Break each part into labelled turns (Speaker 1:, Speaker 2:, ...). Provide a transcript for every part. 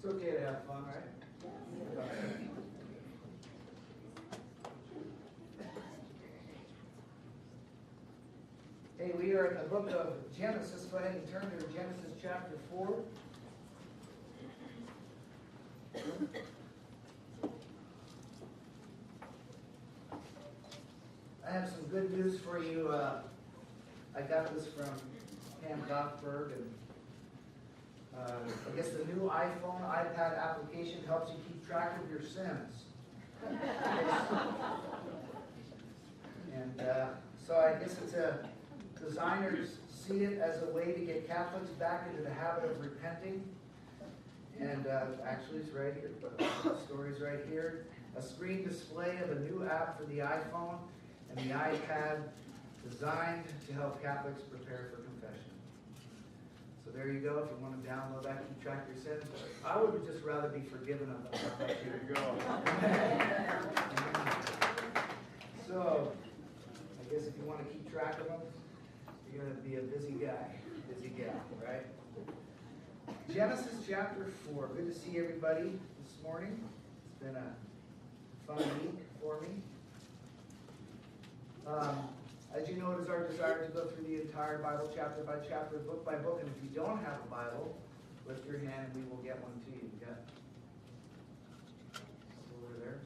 Speaker 1: okay to have fun, right? Hey, we are in the book of Genesis. Go ahead and turn to Genesis chapter 4. I have some good news for you. I got this from Pam Gothberg, and I guess the new iPhone, iPad application helps you keep track of your sins. And so I guess it's designers see it as a way to get Catholics back into the habit of repenting. And actually it's right here, but the story's right here. A screen display of a new app for the iPhone and the iPad designed to help Catholics prepare for confession. So there you go. If you want to download that, keep track of your sins. I would just rather be forgiven of them. There you go. So I guess if you want to keep track of them, you're going to be a busy guy, busy gal, right? Genesis chapter 4. Good to see everybody this morning. It's been a fun week for me. As you know, it is our desire to go through the entire Bible chapter by chapter, book by book. And if you don't have a Bible, lift your hand and we will get one to you. You got over there.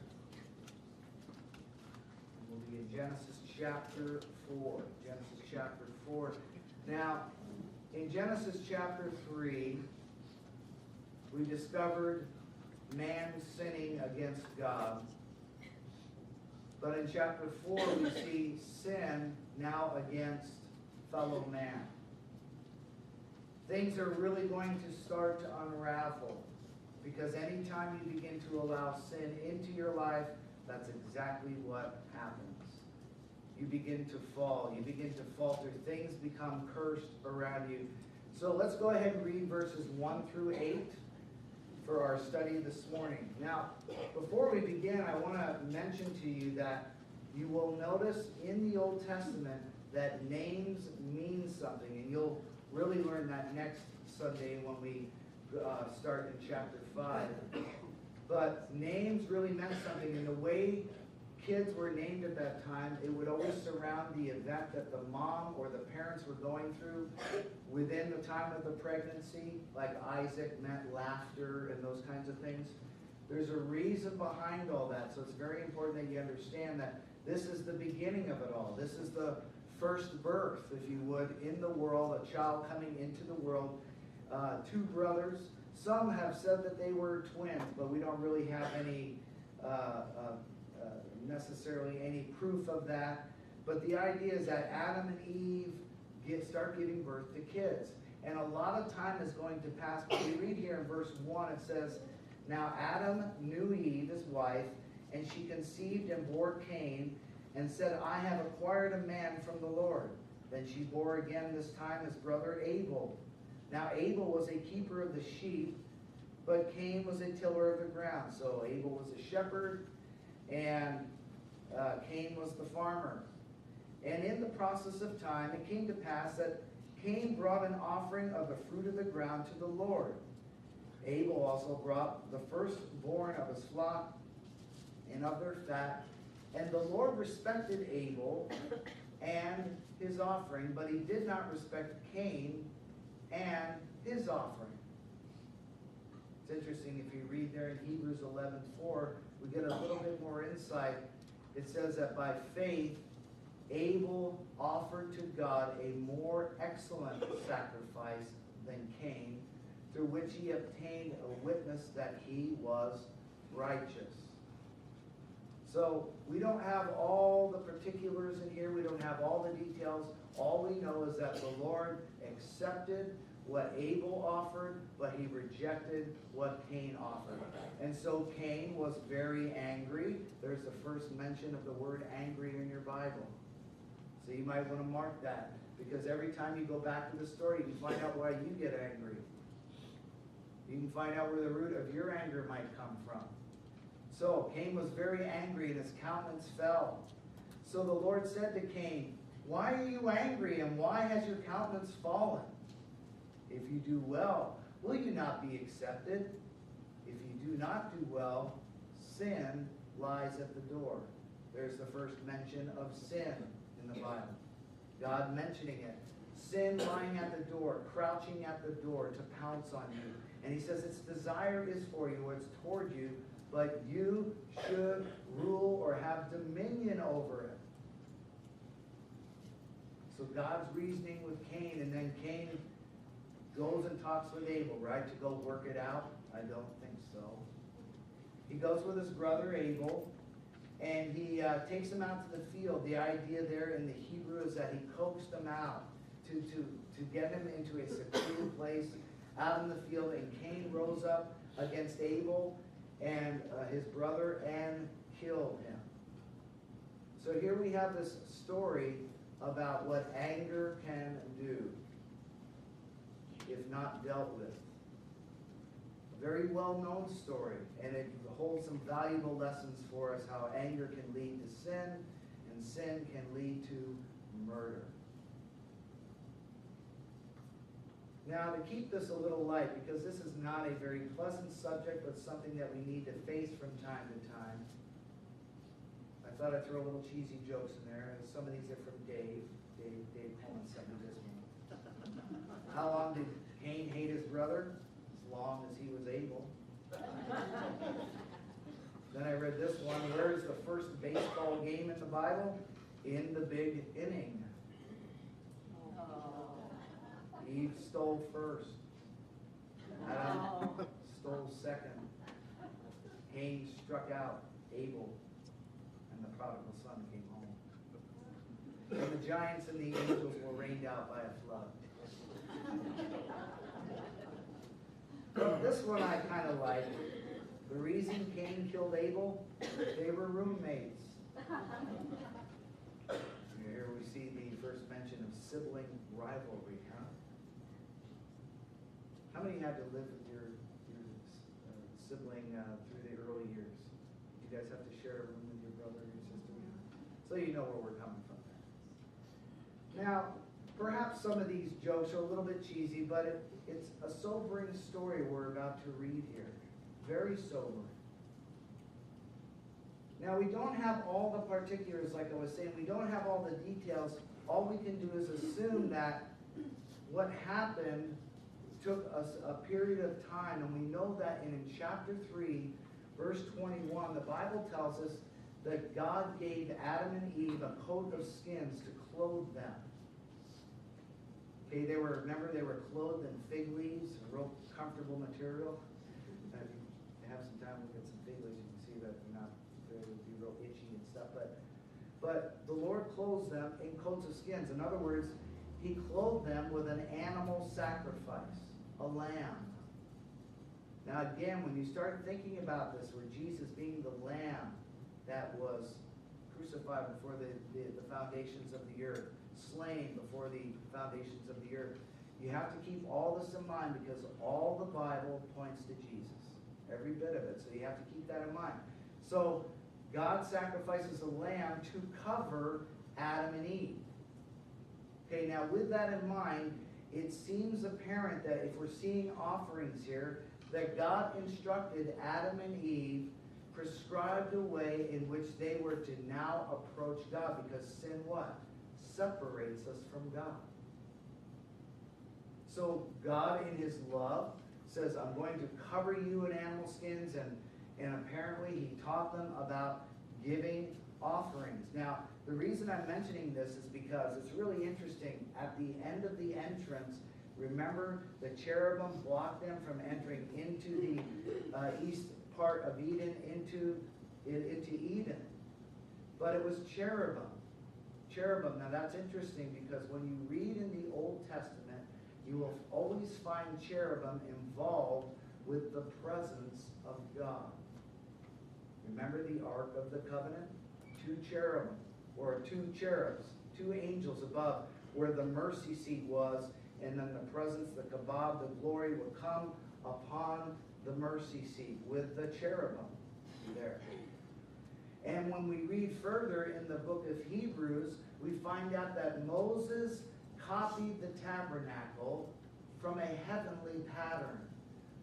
Speaker 1: And we'll be in Genesis chapter 4. Genesis chapter 4. Now, in Genesis chapter 3, we discovered man sinning against God. But in chapter 4, we see sin now against fellow man. Things are really going to start to unravel, because anytime you begin to allow sin into your life, that's exactly what happens. You begin to fall. You begin to falter. Things become cursed around you. So let's go ahead and read verses 1 through 8 for our study this morning. Now, before we begin, I want to mention to you that you will notice in the Old Testament that names mean something, and you'll really learn that next Sunday when we start in chapter 5. But names really meant something, and the way kids were named at that time, it would always surround the event that the mom or the parents were going through within the time of the pregnancy, like Isaac meant laughter and those kinds of things. There's a reason behind all that, so it's very important that you understand that this is the beginning of it all. This is the first birth, if you would, in the world, a child coming into the world. Two brothers. Some have said that they were twins, but we don't really have any necessarily any proof of that. But the idea is that Adam and Eve start giving birth to kids. And a lot of time is going to pass. But we read here in verse 1, it says, "Now Adam knew Eve, his wife, and she conceived and bore Cain, and said, I have acquired a man from the Lord. Then she bore again this time his brother Abel. Now Abel was a keeper of the sheep, but Cain was a tiller of the ground." So Abel was a shepherd, and Cain was the farmer. "And in the process of time, it came to pass that Cain brought an offering of the fruit of the ground to the Lord. Abel also brought the firstborn of his flock and of their fat. And the Lord respected Abel and his offering, but he did not respect Cain and his offering." It's interesting, if you read there in Hebrews 11:4, we get a little bit more insight. It says that by faith, Abel offered to God a more excellent sacrifice than Cain, through which he obtained a witness that he was righteous. So we don't have all the particulars in here. We don't have all the details. All we know is that the Lord accepted what Abel offered, but he rejected what Cain offered. And so Cain was very angry. There's the first mention of the word angry in your Bible. So you might want to mark that, because every time you go back to the story, you can find out why you get angry. You can find out where the root of your anger might come from. So Cain was very angry, and his countenance fell. So the Lord said to Cain, "Why are you angry, and why has your countenance fallen? If you do well, will you not be accepted? If you do not do well, sin lies at the door. There's the first mention of sin in the Bible. God mentioning it. Sin lying at the door, crouching at the door to pounce on you. And he says its desire is for you, or it's toward you, but you should rule or have dominion over it. So God's reasoning with Cain, and then Cain goes and talks with Abel, right, to go work it out? I don't think so. He goes with his brother Abel, and he takes him out to the field. The idea there in the Hebrew is that he coaxed him out to get him into a secure place out in the field. And Cain rose up against Abel and his brother and killed him. So here we have this story about what anger can do if not dealt with. A very well-known story, and it holds some valuable lessons for us, how anger can lead to sin, and sin can lead to murder. Now, to keep this a little light, because this is not a very pleasant subject, but something that we need to face from time to time, I thought I'd throw a little cheesy jokes in there. Some of these are from Dave. Dave Coleman sent me this one. How long did Cain hate his brother? As long as he was able. Then I read this one. Where is the first baseball game in the Bible? In the big inning. Eve stole first. Adam stole second. Cain struck out Abel, and the prodigal son came home. And the giants and the angels were rained out by a flood. Well, this one I kind of like. The reason Cain killed Abel, they were roommates. Here we see the first mention of sibling rivalry, huh? How many had to live with your sibling through the early years? You guys have to share a room with your brother or your sister? So you know where we're coming from there. Now, perhaps some of these jokes are a little bit cheesy, but it's a sobering story we're about to read here. Very sobering. Now, we don't have all the particulars, like I was saying. We don't have all the details. All we can do is assume that what happened took us a period of time, and we know that in chapter 3, verse 21, the Bible tells us that God gave Adam and Eve a coat of skins to clothe them. Okay, they were clothed in fig leaves, a real comfortable material. If you have some time, look at some fig leaves, you can see that they would be real itchy and stuff. But the Lord clothes them in coats of skins. In other words, he clothed them with an animal sacrifice, a lamb. Now again, when you start thinking about this, where Jesus being the lamb that was crucified before the foundations of the earth, slain before the foundations of the earth, you have to keep all this in mind, because all the Bible points to Jesus. Every bit of it. So you have to keep that in mind. So God sacrifices a lamb to cover Adam and Eve. Okay, now with that in mind, it seems apparent that if we're seeing offerings here, that God instructed Adam and Eve, prescribed a way in which they were to now approach God, because sin what? Separates us from God. So God in his love says, I'm going to cover you in animal skins, and apparently he taught them about giving offerings. Now, the reason I'm mentioning this is because it's really interesting. At the end of the entrance, remember the cherubim blocked them from entering into the east part of Eden, into Eden. But it was cherubim. Cherubim. Now that's interesting, because when you read in the Old Testament, you will always find cherubim involved with the presence of God. Remember the Ark of the Covenant? 2 cherubim, or 2 cherubs, 2 angels above where the mercy seat was, and then the presence, the kabod, the glory would come upon the mercy seat with the cherubim there. And when we read further in the book of Hebrews, we find out that Moses copied the tabernacle from a heavenly pattern.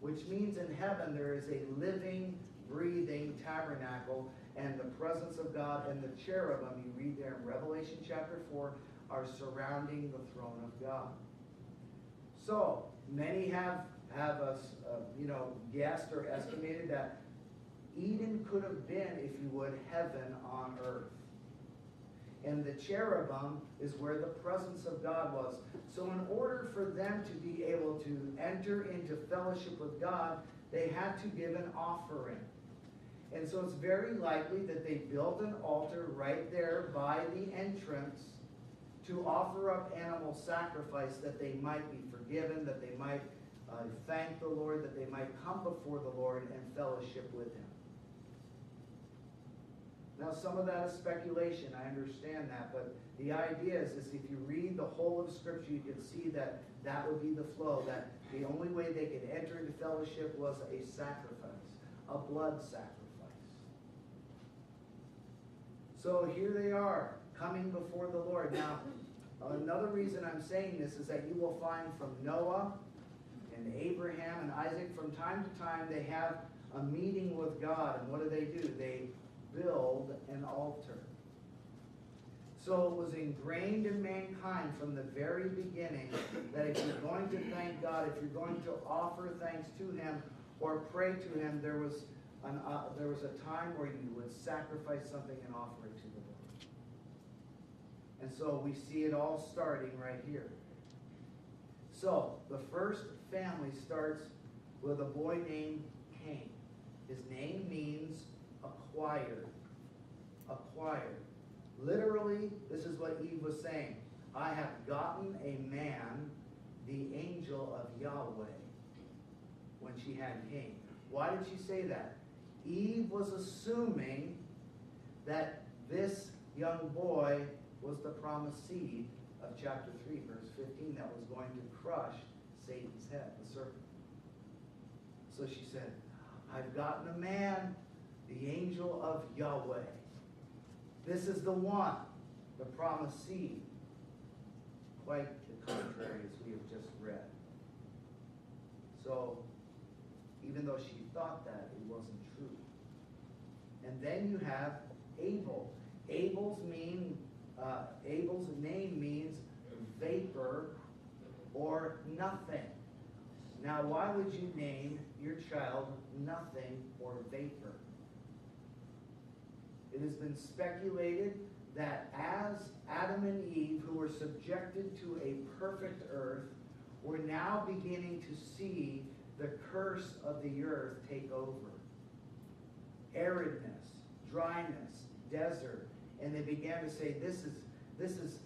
Speaker 1: which means in heaven there is a living, breathing tabernacle, and the presence of God and the cherubim, you read there in Revelation chapter 4, are surrounding the throne of God. So, many have guessed or estimated that Eden could have been, if you would, heaven on earth. And the cherubim is where the presence of God was. So in order for them to be able to enter into fellowship with God, they had to give an offering. And so it's very likely that they built an altar right there by the entrance to offer up animal sacrifice, that they might be forgiven, that they might thank the Lord, that they might come before the Lord and fellowship with Him. Now, some of that is speculation, I understand that, but the idea is if you read the whole of Scripture, you can see that that would be the flow, that the only way they could enter into fellowship was a sacrifice, a blood sacrifice. So here they are, coming before the Lord. Now, another reason I'm saying this is that you will find from Noah and Abraham and Isaac, from time to time, they have a meeting with God. And what do? They build an altar. So it was ingrained in mankind from the very beginning that if you're going to thank God, if you're going to offer thanks to Him or pray to Him, there was a time where you would sacrifice something and offer it to the Lord. And so we see it all starting right here. So the first family starts with a boy named Cain. His name means acquired. Acquired. Literally, this is what Eve was saying. I have gotten a man, the angel of Yahweh, when she had Cain. Why did she say that? Eve was assuming that this young boy was the promised seed of chapter 3, verse 15, that was going to crush Satan's head, the serpent. So she said, I've gotten a man, the angel of Yahweh. This is the one, the promised seed. Quite the contrary, as we have just read. So, even though she thought that, it wasn't true. And then you have Abel. Abel's name means vapor or nothing. Now, why would you name your child nothing or vapor? It has been speculated that as Adam and Eve, who were subjected to a perfect earth, were now beginning to see the curse of the earth take over. Aridness, dryness, desert. And they began to say, this is,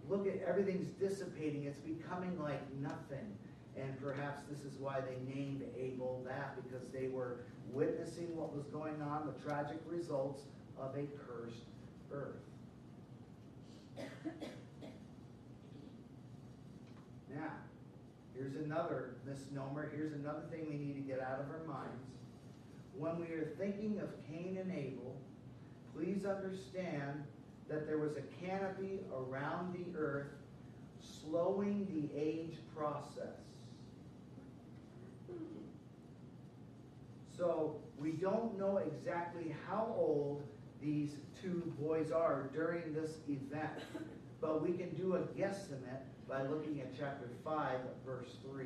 Speaker 1: look at, everything's dissipating. It's becoming like nothing. And perhaps this is why they named Abel that, because they were witnessing what was going on, the tragic results of a cursed earth. Now, here's another misnomer. Here's another thing we need to get out of our minds. When we are thinking of Cain and Abel, please understand that there was a canopy around the earth slowing the age process. So we don't know exactly how old these two boys are during this event, but we can do a guesstimate by looking at chapter 5, verse 3.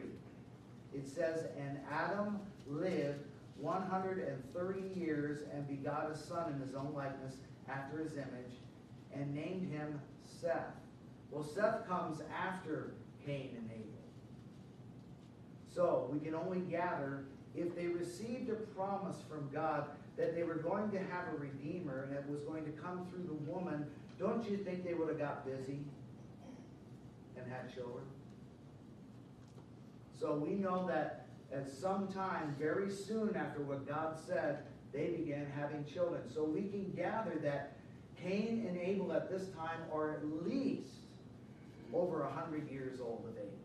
Speaker 1: It says, and Adam lived 130 years and begot a son in his own likeness after his image, and named him Seth. Well, Seth comes after Cain and Abel. So we can only gather, if they received a promise from God that they were going to have a redeemer and it was going to come through the woman, don't you think they would have got busy and had children? So we know that at some time, very soon after what God said, they began having children. So we can gather that Cain and Abel at this time are at least over 100 years old of age.